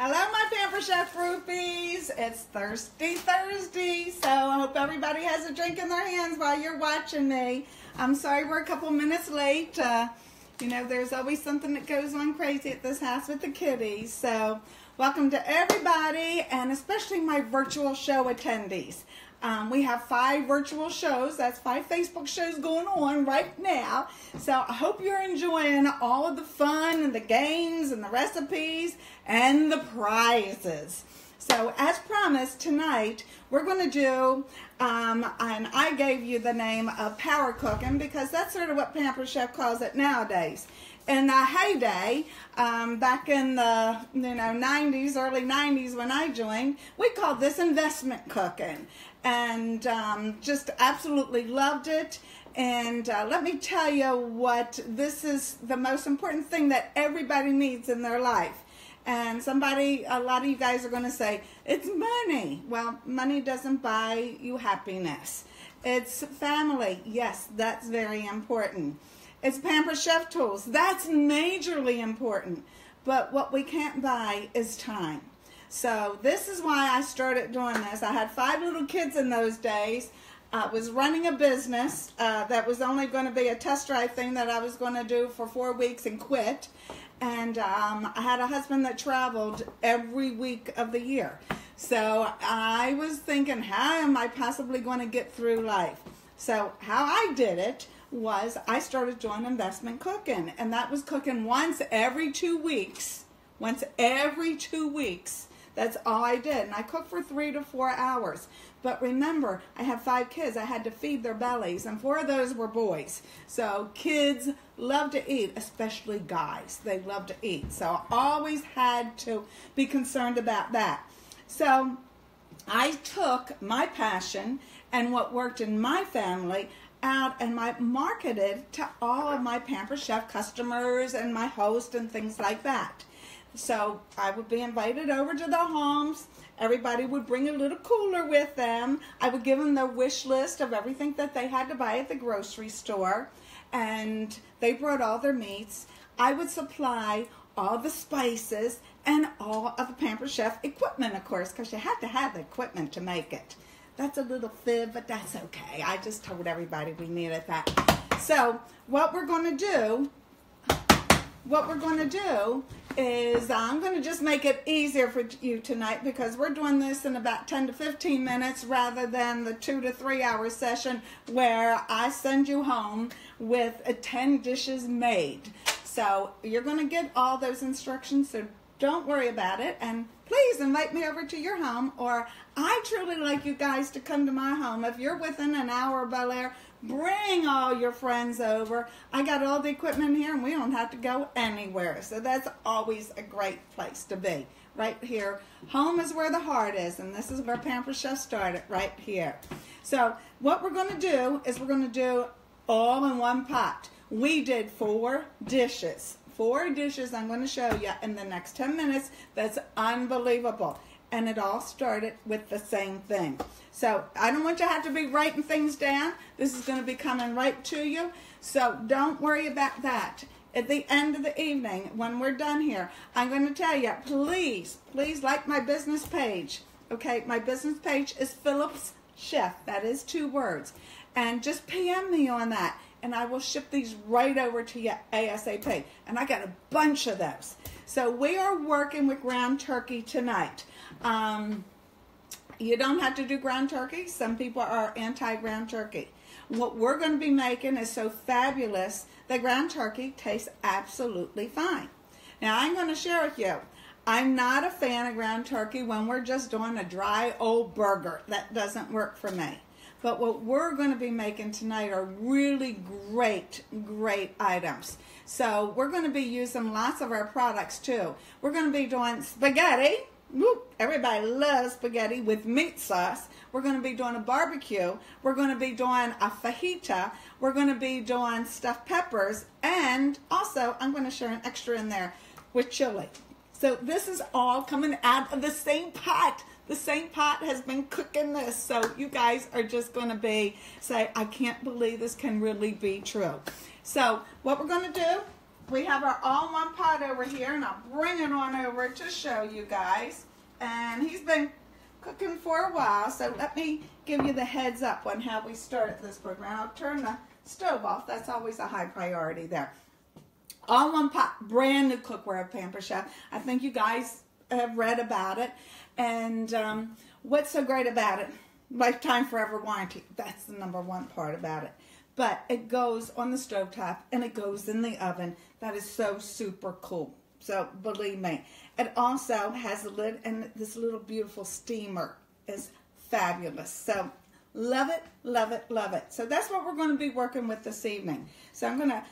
Hello, my Pamper Chef groupies. It's Thirsty Thursday, so I hope everybody has a drink in their hands while you're watching me. I'm sorry we're a couple minutes late. You know, there's always something that goes on crazy at this house with the kiddies. So, welcome to everybody, and especially my virtual show attendees. We have 5 virtual shows. That's 5 Facebook shows going on right now. So I hope you're enjoying all of the fun and the games and the recipes and the prizes. So as promised, tonight we're going to do, and I gave you the name of power cooking because that's sort of what Pamper Chef calls it nowadays. In the heyday, back in the 90s, early 90s when I joined, we called this investment cooking, and just absolutely loved it. And let me tell you what, this is the most important thing that everybody needs in their life. And a lot of you guys are going to say, it's money. Well, money doesn't buy you happiness. It's family. Yes, that's very important. It's Pamper Chef tools. That's majorly important. But what we can't buy is time. So this is why I started doing this. I had 5 little kids in those days. I was running a business that was only going to be a test drive thing that I was going to do for 4 weeks and quit. And I had a husband that traveled every week of the year. So I was thinking, how am I possibly going to get through life? So how I did it was I started doing investment cooking. And that was cooking once every 2 weeks. Once every 2 weeks. That's all I did. And I cooked for 3 to 4 hours. But remember, I had 5 kids. I had to feed their bellies. And 4 of those were boys. So kids love to eat, especially guys. They love to eat. So I always had to be concerned about that. So I took my passion and what worked in my family out and I marketed to all of my Pamper Chef customers and my host and things like that. So I would be invited over to the homes. Everybody would bring a little cooler with them. I would give them their wish list of everything that they had to buy at the grocery store. And they brought all their meats. I would supply all the spices and all of the Pamper Chef equipment, of course, because you had to have the equipment to make it. That's a little fib, but that's okay. I just told everybody we needed that. So what we're going to do is I'm going to just make it easier for you tonight because we're doing this in about 10 to 15 minutes rather than the 2 to 3 hour session where I send you home with 10 dishes made. So you're going to get all those instructions, so don't worry about it. And please invite me over to your home, or I truly like you guys to come to my home. If you're within an hour of Bel Air, bring all your friends over. I got all the equipment here and we don't have to go anywhere. So that's always a great place to be. Right here. Home is where the heart is, and this is where Pamper Chef started, right here. So what we're going to do is we're going to do all in one pot. We did 4 dishes. 4 dishes I'm going to show you in the next 10 minutes. That's unbelievable. And it all started with the same thing. So I don't want you to have to be writing things down. This is going to be coming right to you. So don't worry about that. At the end of the evening, when we're done here, I'm going to tell you, please like my business page. Okay, my business page is Phillips Chef. That is 2 words. And just PM me on that. And I will ship these right over to you ASAP. And I got a bunch of those. So we are working with ground turkey tonight. You don't have to do ground turkey. Some people are anti-ground turkey. What we're going to be making is so fabulous that ground turkey tastes absolutely fine. Now I'm going to share with you, I'm not a fan of ground turkey when we're just doing a dry old burger. That doesn't work for me. But what we're going to be making tonight are really great items. So we're going to be using lots of our products too. We're going to be doing spaghetti. Whoop, everybody loves spaghetti with meat sauce. We're going to be doing a barbecue. We're going to be doing a fajita. We're going to be doing stuffed peppers. And also, I'm going to share an extra in there with chili. So this is all coming out of the same pot. The same pot has been cooking this. So you guys are just going to say, I can't believe this can really be true. So what we're going to do we have our all-in-one pot over here, and I'll bring it on over to show you guys. And he's been cooking for a while, so let me give you the heads up on how we started this program. I'll turn the stove off. That's always a high priority there. All-in-one pot, brand new cookware of Pampered Chef. I think you guys have read about it. And what's so great about it? Lifetime forever warranty. That's the #1 part about it. But it goes on the stovetop and it goes in the oven. That is so super cool. So believe me. It also has a lid, and this little beautiful steamer is fabulous. So love it, love it, love it. So that's what we're going to be working with this evening. So I'm going to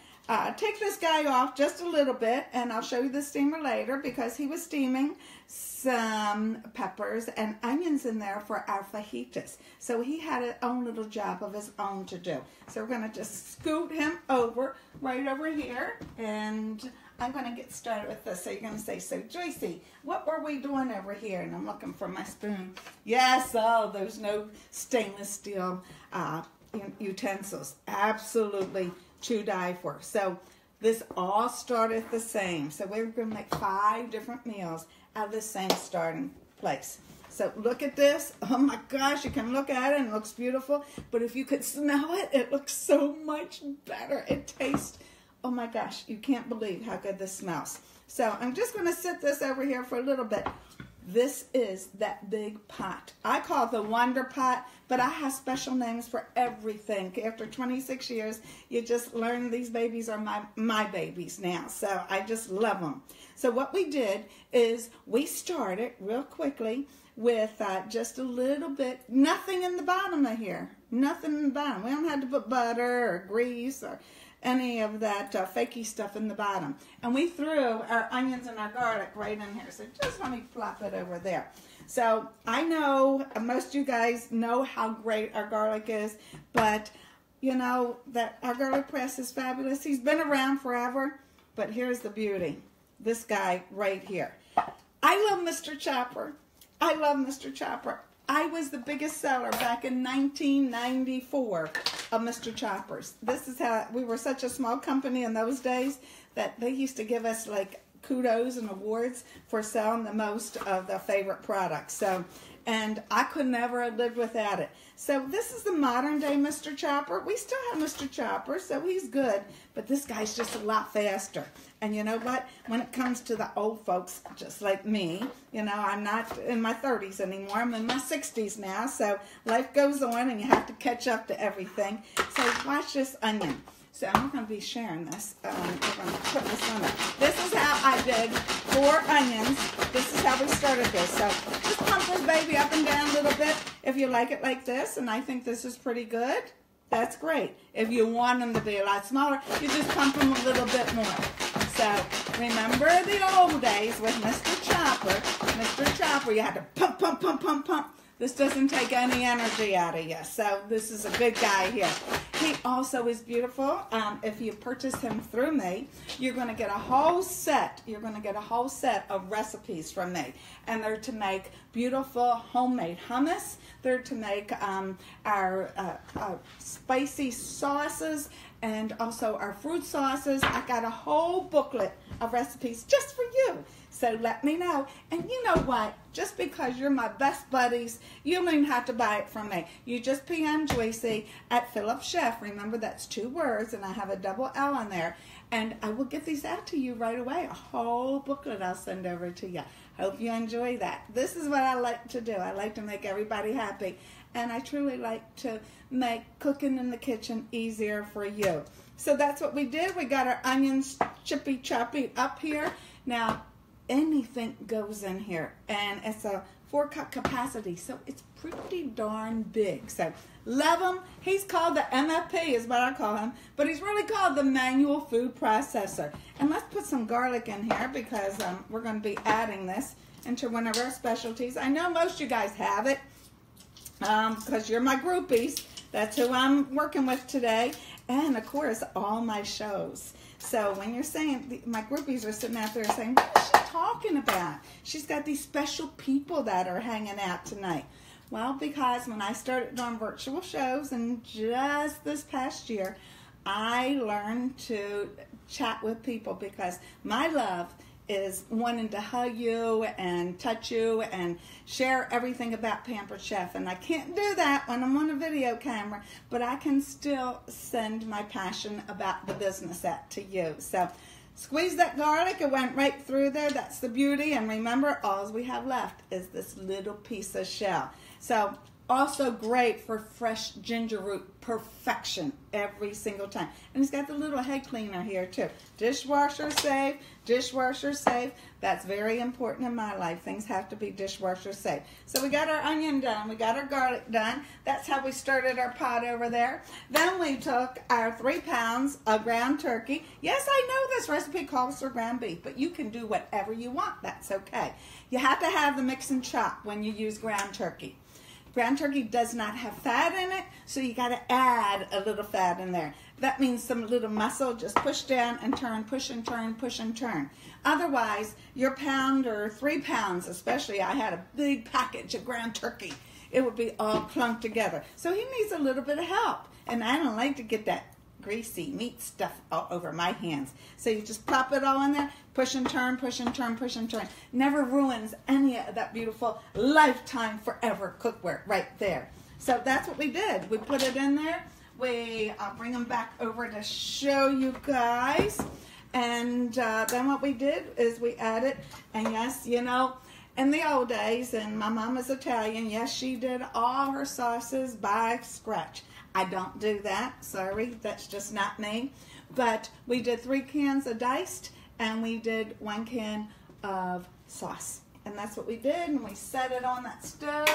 take this guy off just a little bit, and I'll show you the steamer later, because he was steaming some peppers and onions in there for our fajitas. So he had his own little job of his own to do. So we're going to just scoot him over, right over here, and I'm going to get started with this. So you're going to say, so Joycey, what were we doing over here? And I'm looking for my spoon. Yes, oh, those no stainless steel utensils. Absolutely to die for. So this all started the same. So we're going to make 5 different meals out of the same starting place. So look at this. Oh my gosh, you can look at it and it looks beautiful. But if you could smell it, it looks so much better. It tastes, oh my gosh, you can't believe how good this smells. So I'm just going to sit this over here for a little bit. This is that big pot. I call it the Wonder Pot, but I have special names for everything. After 26 years, you just learn these babies are my babies now. So I just love them. So what we did is we started real quickly with just a little bit, nothing in the bottom of here. Nothing in the bottom. We don't have to put butter or grease or any of that fakey stuff in the bottom. And we threw our onions and our garlic right in here. So just let me plop it over there. So I know most of you guys know how great our garlic is, but you know that our garlic press is fabulous. He's been around forever, but here's the beauty. This guy right here. I love Mr. Chopper. I love Mr. Chopper. I was the biggest seller back in 1994 of Mr. Choppers. This is how, we were such a small company in those days that they used to give us like kudos and awards for selling the most of the favorite products. So, and I could never have lived without it. So this is the modern day Mr. Chopper. We still have Mr. Chopper, so he's good, but this guy's just a lot faster. And you know what? When it comes to the old folks, just like me, you know, I'm not in my 30s anymore. I'm in my 60s now, so life goes on and you have to catch up to everything. So watch this onion. So I'm going to be sharing this. We're going to put this on it. This is how I did 4 onions. This is how we started this. So just pump this baby up and down a little bit if you like it like this. And I think this is pretty good. That's great. If you want them to be a lot smaller, you just pump them a little bit more. So remember the old days with Mr. Chopper. Mr. Chopper, you had to pump, pump, pump, pump, pump. This doesn't take any energy out of you. So this is a good guy here. He also is beautiful. If you purchase him through me, you're going to get a whole set. You're going to get a whole set of recipes from me. And they're to make beautiful homemade hummus. They're to make our spicy sauces and also our fruit sauces. I got a whole booklet of recipes just for you. So let me know. And you know what? Just because you're my best buddies, you don't even have to buy it from me. You just PM Joycey at Phillips Chef. Remember, that's 2 words, and I have a double L on there. And I will get these out to you right away. A whole booklet I'll send over to you. Hope you enjoy that. This is what I like to do. I like to make everybody happy. And I truly like to make cooking in the kitchen easier for you. So that's what we did. We got our onions chippy choppy up here. Now, anything goes in here, and it's a 4-cup capacity, so it's pretty darn big. So love him. He's called the MFP is what I call him, but he's really called the manual food processor. And let's put some garlic in here because we're going to be adding this into one of our specialties. I know most of you guys have it because you're my groupies. That's who I'm working with today, and of course all my shows. So when you're saying, my groupies are sitting out there saying, what is she talking about? She's got these special people that are hanging out tonight. Well, because when I started doing virtual shows, and just this past year, I learned to chat with people, because my love is wanting to hug you and touch you and share everything about Pampered Chef. And I can't do that when I'm on a video camera, but I can still send my passion about the business out to you. So squeeze that garlic. It went right through there. That's the beauty. And remember, all we have left is this little piece of shell. So also great for fresh ginger root perfection every single time. And it's got the little head cleaner here too. Dishwasher safe, dishwasher safe. That's very important in my life. Things have to be dishwasher safe. So we got our onion done. We got our garlic done. That's how we started our pot over there. Then we took our 3 pounds of ground turkey. Yes, I know this recipe calls for ground beef, but you can do whatever you want. That's okay. You have to have the mix and chop when you use ground turkey. Ground turkey does not have fat in it, so you got to add a little fat in there. That means some little muscle, just push down and turn, push and turn, push and turn. Otherwise, your pound or 3 pounds, especially, I had a big package of ground turkey. It would be all clumped together. So he needs a little bit of help, and I don't like to get that greasy meat stuff all over my hands. So you just pop it all in there, push and turn, push and turn, push and turn. Never ruins any of that beautiful lifetime forever cookware right there. So that's what we did. We put it in there. I'll bring them back over to show you guys. And then what we did is we added, and yes, you know, in the old days, and my mom is Italian, yes, she did all her sauces by scratch. I don't do that. Sorry, that's just not me. But we did 3 cans of diced, and we did 1 can of sauce. And that's what we did, and we set it on that stove,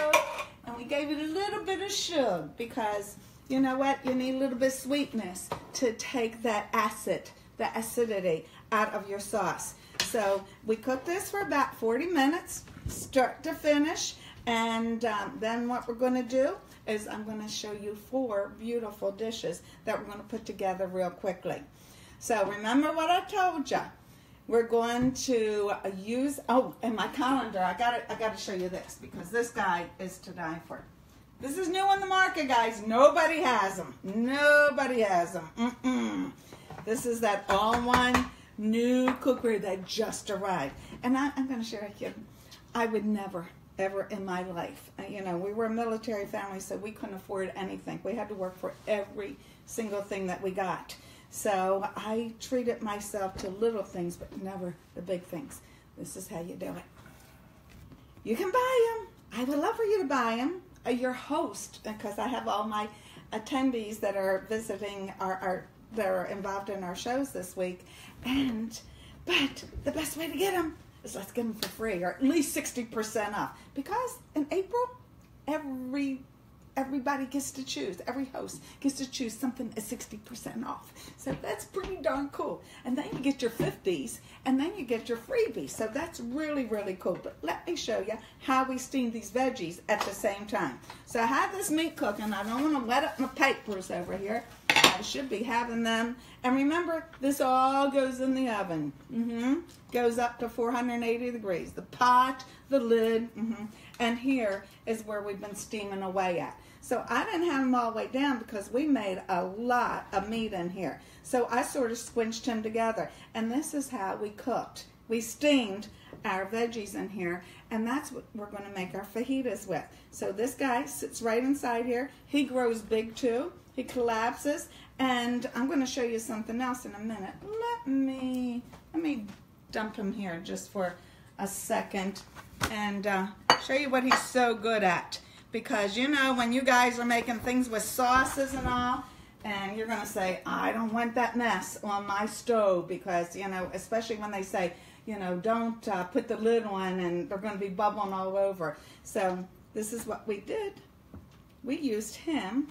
and we gave it a little bit of sugar, because you know what? You need a little bit of sweetness to take that acid, the acidity out of your sauce. So we cooked this for about 40 minutes, start to finish, and then what we're going to do is I'm going to show you 4 beautiful dishes that we're going to put together real quickly. So remember what I told you. We're going to use, oh, and my calendar, I got to show you this, because this guy is to die for. This is new on the market, guys. Nobody has them. Nobody has them. This is that all-in-one new cookware that just arrived. And I'm going to share with you, I would never, ever in my life, you know, we were a military family, so we couldn't afford anything. We had to work for every single thing that we got. So I treated myself to little things, but never the big things. This is how you do it. You can buy them. I would love for you to buy them. Your host, because I have all my attendees that are visiting that are involved in our shows this week. But the best way to get them is let's get them for free, or at least 60% off. Because in April, everybody gets to choose. Every host gets to choose something at 60% off. So that's pretty darn cool. And then you get your 50s, and then you get your freebies. So that's really, really cool. But let me show you how we steam these veggies at the same time. So I have this meat cooking. I don't want to wet up my papers over here. I should be having them. And remember, this all goes in the oven. Goes up to 480 degrees. The pot, the lid, and here is where we've been steaming away at. So I didn't have them all the way down because we made a lot of meat in here. So I sort of squinched them together. And this is how we cooked. We steamed our veggies in here, and that's what we're going to make our fajitas with. So this guy sits right inside here. He grows big too. He collapses, and I'm going to show you something else in a minute. Let me dump him here just for a second and show you what he's so good at. Because, you know, when you guys are making things with sauces and all, and you're going to say, I don't want that mess on my stove, because, you know, especially when they say, you know, don't put the lid on and they're going to be bubbling all over. So this is what we did. We used him,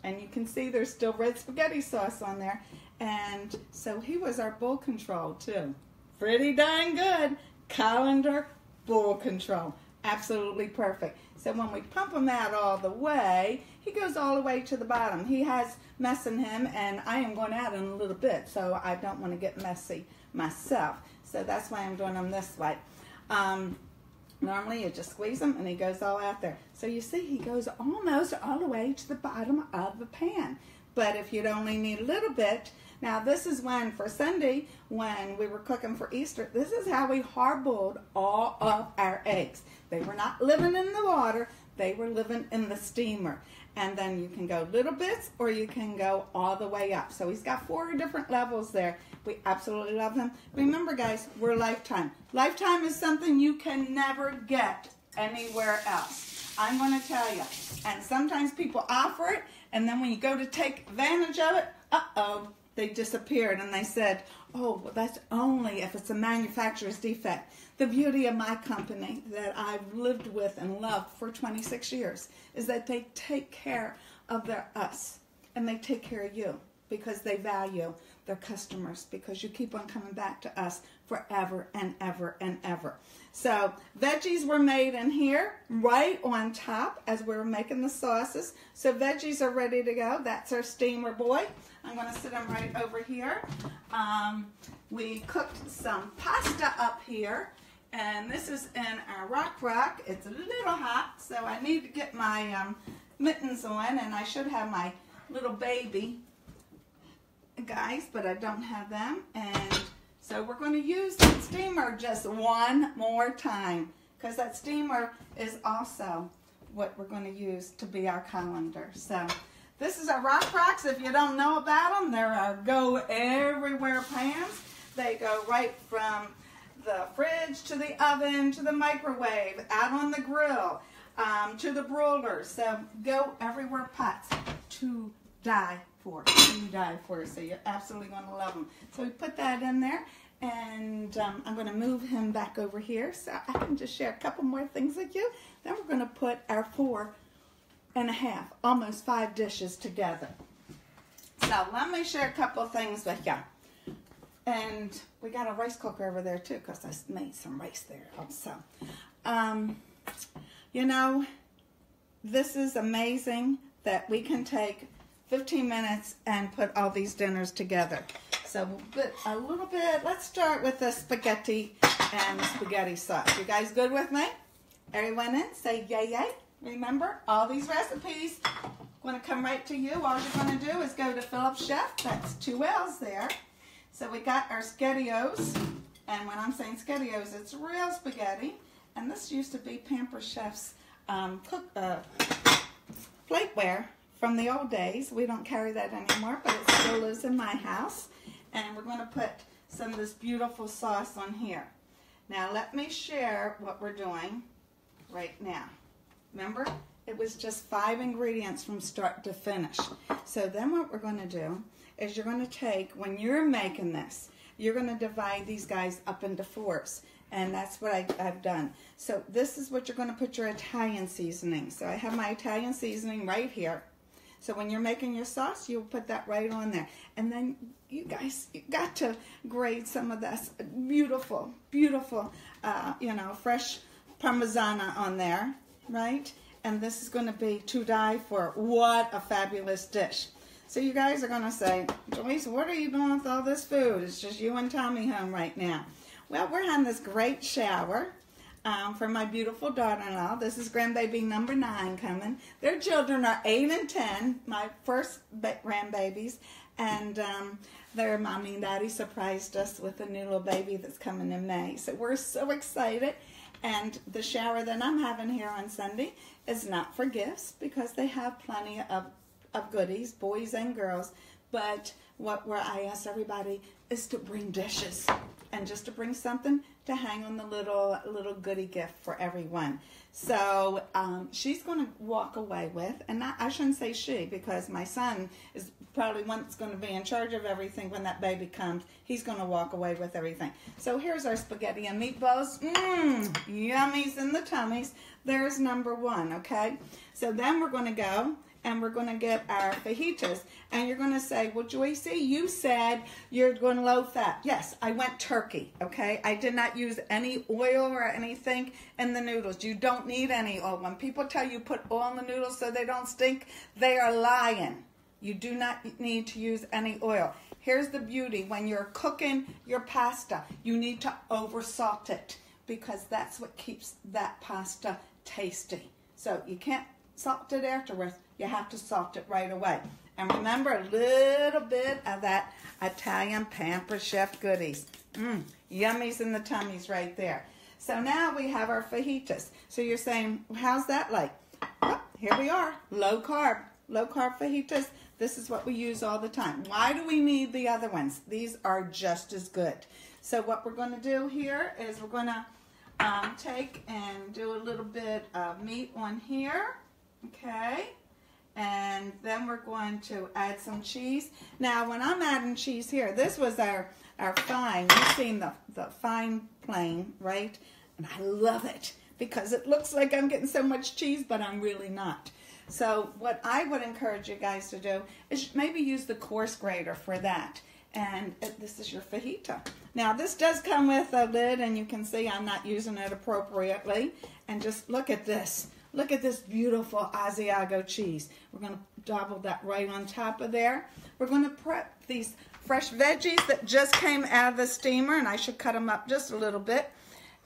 and you can see there's still red spaghetti sauce on there. And so he was our bowl control too. Pretty dang good. Colander bowl control. Absolutely perfect. So when we pump him out all the way, he goes all the way to the bottom. He has mess in him, and I am going out in a little bit, so I don't want to get messy myself. So that's why I'm doing them this way. Normally you just squeeze him and he goes all out there. So you see he goes almost all the way to the bottom of the pan. But if you'd only need a little bit, Now this is when, for Sunday, when we were cooking for Easter, this is how we hard-boiled all of our eggs. They were not living in the water, they were living in the steamer. And then you can go little bits or you can go all the way up. So he's got 4 different levels there. We absolutely love him. Remember guys, we're Lifetime. Lifetime is something you can never get anywhere else. I'm going to tell you. And sometimes people offer it, and then when you go to take advantage of it, uh-oh, they disappeared. And they said, oh, well, that's only if it's a manufacturer's defect. The beauty of my company that I've lived with and loved for 26 years is that they take care of us, and they take care of you because they value their customers, because you keep on coming back to us forever and ever and ever. So veggies were made in here right on top as we were making the sauces. So veggies are ready to go. That's our steamer boy. I'm going to sit him right over here. We cooked some pasta up here, and this is in our rock. It's a little hot, so I need to get my mittens on, and I should have my little baby guys, but I don't have them. And so we're going to use that steamer just one more time, because that steamer is also what we're going to use to be our colander. So this is our rocks. If you don't know about them, they're our go everywhere pans. They go right from the fridge to the oven to the microwave, out on the grill, to the broiler. So go everywhere pots to die for. So you're absolutely going to love them. So we put that in there, and I'm going to move him back over here so I can just share a couple more things with you. Then we're going to put our 4 and a half, almost 5 dishes together. So let me share a couple of things with you. And we got a rice cooker over there too, because I made some rice there also. You know, this is amazing that we can take 15 minutes and put all these dinners together. So we'll put a little bit, let's start with the spaghetti and spaghetti sauce. You guys good with me? Everyone in, say yay yay. Remember, all these recipes going to come right to you. All you're going to do is go to Phillips Chef. That's 2 L's there. So we got our SpaghettiOs, and when I'm saying SpaghettiOs, it's real spaghetti. And this used to be Pampered Chef's plateware from the old days. We don't carry that anymore, but it still lives in my house. And we're going to put some of this beautiful sauce on here. Now let me share what we're doing right now. Remember, it was just 5 ingredients from start to finish. So then what we're going to do is you're going to take, when you're making this, you're going to divide these guys up into 4s. And that's what I've done. So this is what you're going to put your Italian seasoning. So I have my Italian seasoning right here. So when you're making your sauce, you'll put that right on there. And then you guys, you got to grate some of this beautiful, beautiful, fresh Parmesan on there, right? And this is going to be to die for. What a fabulous dish. So you guys are going to say, Joyce, what are you doing with all this food? It's just you and Tommy home right now. Well, we're having this great shower for my beautiful daughter-in-law. This is grandbaby number 9 coming. Their children are 8 and 10, my first grandbabies. And their mommy and daddy surprised us with a new little baby that's coming in May. So we're so excited. And the shower that I'm having here on Sunday is not for gifts, because they have plenty of goodies, boys and girls. But where I ask everybody is to bring dishes, and just to bring something to hang on the little goodie gift for everyone. So she's going to walk away with, and I shouldn't say she, because my son is probably one that's going to be in charge of everything when that baby comes. He's going to walk away with everything. So here's our spaghetti and meatballs. Yummies in the tummies. There's number 1, okay? So then we're going to go and we're going to get our fajitas. And you're going to say, well, Joyce, you said you're going low fat. Yes, I went turkey, okay? I did not use any oil or anything in the noodles. You don't need any oil. When people tell you put oil in the noodles so they don't stink, they are lying. You do not need to use any oil. Here's the beauty. When you're cooking your pasta, you need to over salt it, because that's what keeps that pasta tasty. So you can't salt it afterwards. You have to salt it right away. And remember, a little bit of that Italian Pampered Chef goodies. Yummies in the tummies right there. So now we have our fajitas. So you're saying, well, how's that like? Well, here we are, low carb fajitas. This is what we use all the time. Why do we need the other ones? These are just as good. So what we're going to do here is we're going to take and do a little bit of meat on here, okay? And then we're going to add some cheese. Now, when I'm adding cheese here, this was our fine. You've seen the fine plain, right? And I love it because it looks like I'm getting so much cheese, but I'm really not. So what I would encourage you guys to do is maybe use the coarse grater for that. And this is your fajita. Now, this does come with a lid, and you can see I'm not using it appropriately. And just look at this. Look at this beautiful Asiago cheese. We're going to dabble that right on top of there. We're going to prep these fresh veggies that just came out of the steamer, and I should cut them up just a little bit.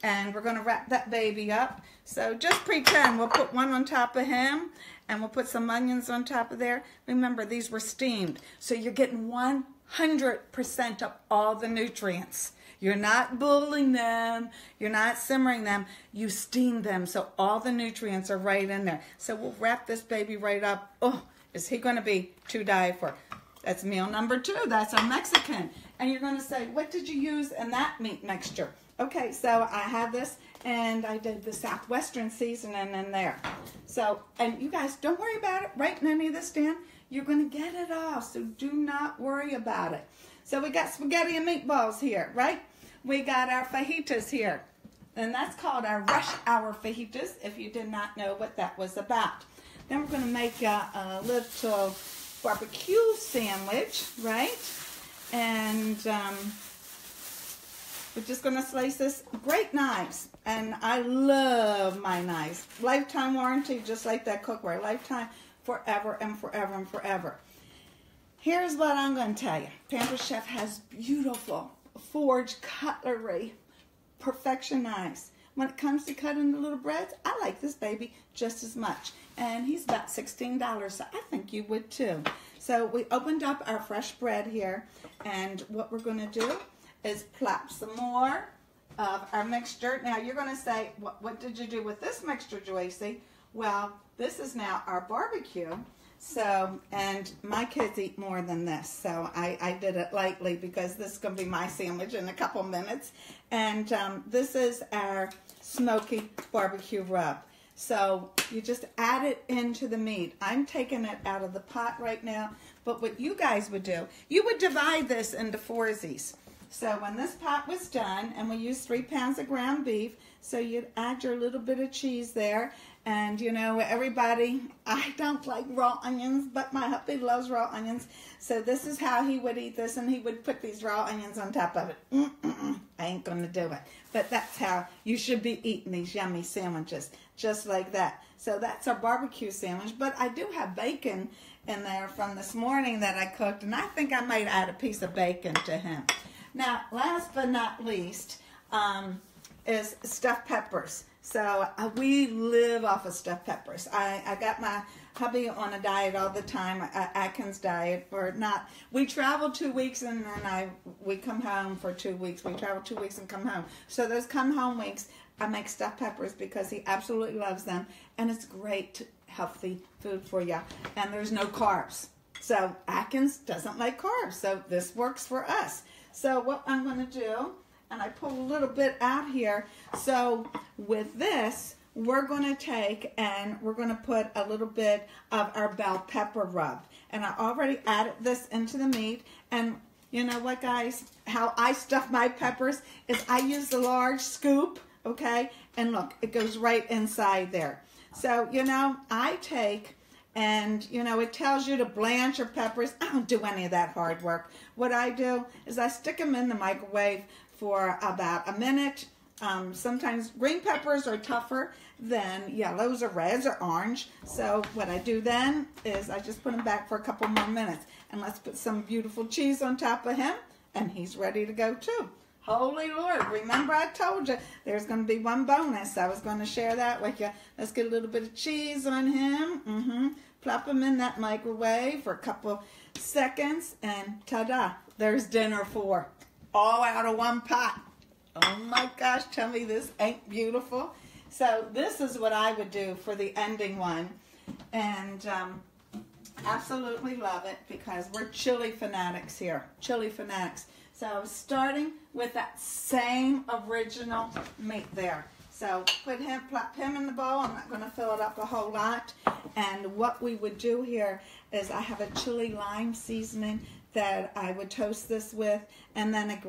And we're going to wrap that baby up. So just pretend we'll put one on top of him, and we'll put some onions on top of there. Remember, these were steamed, so you're getting 100% of all the nutrients. You're not boiling them. You're not simmering them. You steam them, so all the nutrients are right in there. So we'll wrap this baby right up. Oh, is he going to be to die for? That's meal number 2. That's our Mexican. And you're going to say, what did you use in that meat mixture? Okay, so I have this, and I did the Southwestern seasoning in there. So, and you guys, don't worry about it. Writing any of this down. You're going to get it all, so do not worry about it. So we got spaghetti and meatballs here, right? We got our fajitas here, and that's called our rush hour fajitas, if you did not know what that was about. Then we're going to make a little barbecue sandwich, right? And we're just going to slice this. Great knives, and I love my knives. Lifetime warranty, just like that cookware. Lifetime, forever and forever and forever. Here's what I'm going to tell you. Pampered Chef has beautiful forged cutlery, perfection knives. When it comes to cutting the little breads, I like this baby just as much. And he's about $16, so I think you would too. So we opened up our fresh bread here, and what we're going to do is plop some more of our mixture. Now you're going to say, what did you do with this mixture, Joycey? Well, this is now our barbecue. So, and my kids eat more than this, so I did it lightly because this is going to be my sandwich in a couple minutes. And this is our smoky barbecue rub. So you just add it into the meat. I'm taking it out of the pot right now, but what you guys would do, you would divide this into foursies. So when this pot was done, and we used 3 pounds of ground beef, so you'd add your little bit of cheese there. And you know, everybody, I don't like raw onions, but my hubby loves raw onions. So this is how he would eat this, and he would put these raw onions on top of it. I ain't gonna do it. But that's how you should be eating these yummy sandwiches, just like that. So that's our barbecue sandwich, but I do have bacon in there from this morning that I cooked, and I think I might add a piece of bacon to him. Now, last but not least, is stuffed peppers. So we live off of stuffed peppers. I got my hubby on a diet all the time, Atkins diet, or not. We travel 2 weeks, and then we come home for 2 weeks. We travel 2 weeks and come home. So those come home weeks, I make stuffed peppers because he absolutely loves them, and it's great, healthy food for you. And there's no carbs. So Atkins doesn't like carbs, so this works for us. So what I'm going to do, and I pull a little bit out here. So with this, we're going to take and we're going to put a little bit of our bell pepper rub. And I already added this into the meat. And you know what, guys? How I stuff my peppers is I use the large scoop, okay? And look, it goes right inside there. So, you know, I take... And, you know, it tells you to blanch your peppers. I don't do any of that hard work. What I do is I stick them in the microwave for about a minute. Sometimes green peppers are tougher than yellows or reds or orange. So what I do then is I just put them back for a couple more minutes. And let's put some beautiful cheese on top of him. And he's ready to go too. Holy Lord, remember I told you there's going to be one bonus. I was going to share that with you. Let's get a little bit of cheese on him. Plop him in that microwave for a couple seconds, and ta-da, there's dinner for all out of one pot. Oh my gosh, tell me this ain't beautiful. So this is what I would do for the ending one, and absolutely love it because we're chili fanatics here, chili fanatics. So starting with that same original meat there. So plop him in the bowl. I'm not going to fill it up a whole lot. And what we would do here is I have a chili lime seasoning that I would toast this with, and then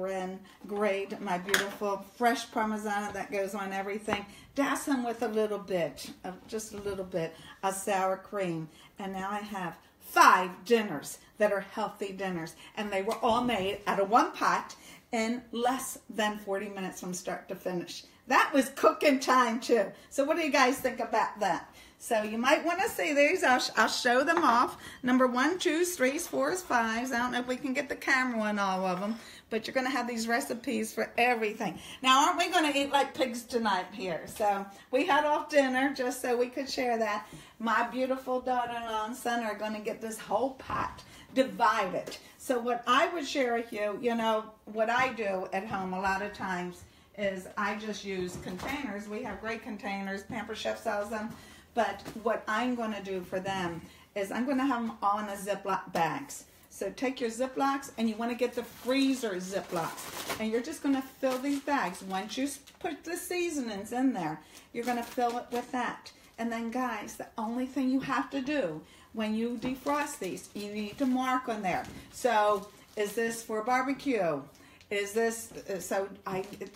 grate my beautiful fresh Parmesan that goes on everything. Douse them with a little bit, just a little bit of sour cream. And now I have 5 dinners that are healthy dinners, and they were all made out of one pot in less than 40 minutes from start to finish. That was cooking time too. So what do you guys think about that? So you might want to see these. I'll show them off. Number 1, 2s, 3s, 4s, 5s. I don't know if we can get the camera on all of them, but you're going to have these recipes for everything. Now, aren't we going to eat like pigs tonight here? So we had off dinner just so we could share that. My beautiful daughter-in-law and son are going to get this whole pot divided. So what I would share with you, you know, what I do at home a lot of times is I just use containers. We have great containers. Pampered Chef sells them. But what I'm going to do for them is I'm going to have them all in a Ziploc bags. So take your Ziplocs, and you want to get the freezer Ziplocs. And you're just going to fill these bags. Once you put the seasonings in there, you're going to fill it with that. And then, guys, the only thing you have to do when you defrost these, you need to mark on there. So is this for barbecue? Is this,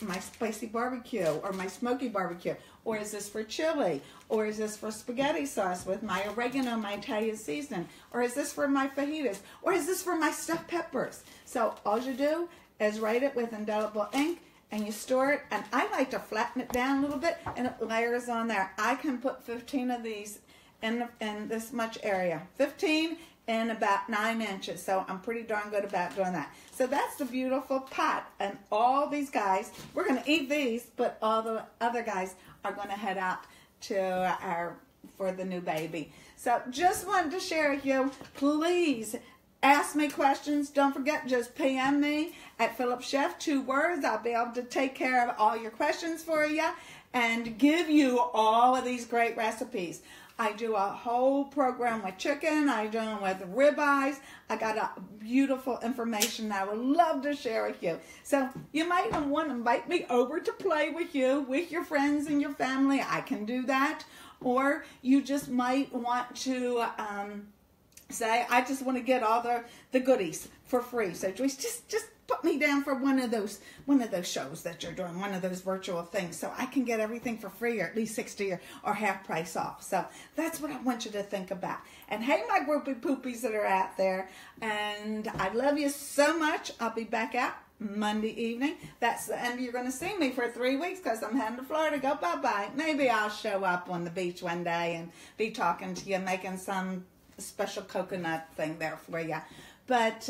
my spicy barbecue or my smoky barbecue? Or is this for chili? Or is this for spaghetti sauce with my oregano, my Italian seasoning? Or is this for my fajitas? Or is this for my stuffed peppers? So all you do is write it with indelible ink, and you store it. And I like to flatten it down a little bit, and it layers on there. I can put 15 of these in this much area. 15 in about 9 inches. So I'm pretty darn good about doing that. So that's the beautiful pot. And all these guys, we're going to eat these, but all the other guys are going to head out to for the new baby. So just wanted to share with you. Please ask me questions. Don't forget, just PM me at Philip Chef, 2 words. I'll be able to take care of all your questions for you and give you all of these great recipes. I do a whole program with chicken. I do them with ribeyes. I got a beautiful information I would love to share with you. So you might want to invite me over to play with you, with your friends and your family. I can do that. Or you just might want to say, I just want to get all the goodies for free. So just put me down for one of those shows that you're doing, one of those virtual things, so I can get everything for free, or at least 60 or half price off. So that's what I want you to think about. And hey, my groupie poopies that are out there, and I love you so much. I'll be back out Monday evening. That's the end. You're going to see me for 3 weeks because I'm heading to Florida. Go bye-bye. Maybe I'll show up on the beach one day and be talking to you, making some special coconut thing there for you. But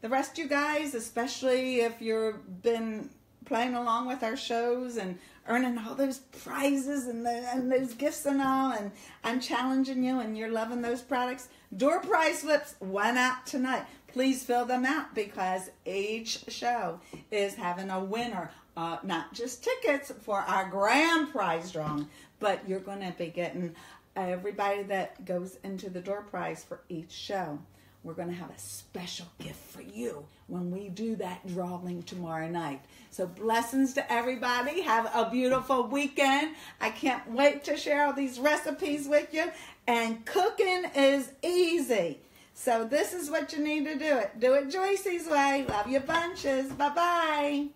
the rest of you guys, especially if you've been playing along with our shows and earning all those prizes and those gifts and all, and I'm challenging you and you're loving those products, door prize slips went out tonight. Please fill them out because each show is having a winner. Not just tickets for our grand prize drawing, but you're going to be getting everybody that goes into the door prize for each show. We're going to have a special gift for you when we do that drawing tomorrow night. So blessings to everybody. Have a beautiful weekend. I can't wait to share all these recipes with you. And cooking is easy. So this is what you need to do it. Do it Joycey's way. Love you bunches. Bye-bye.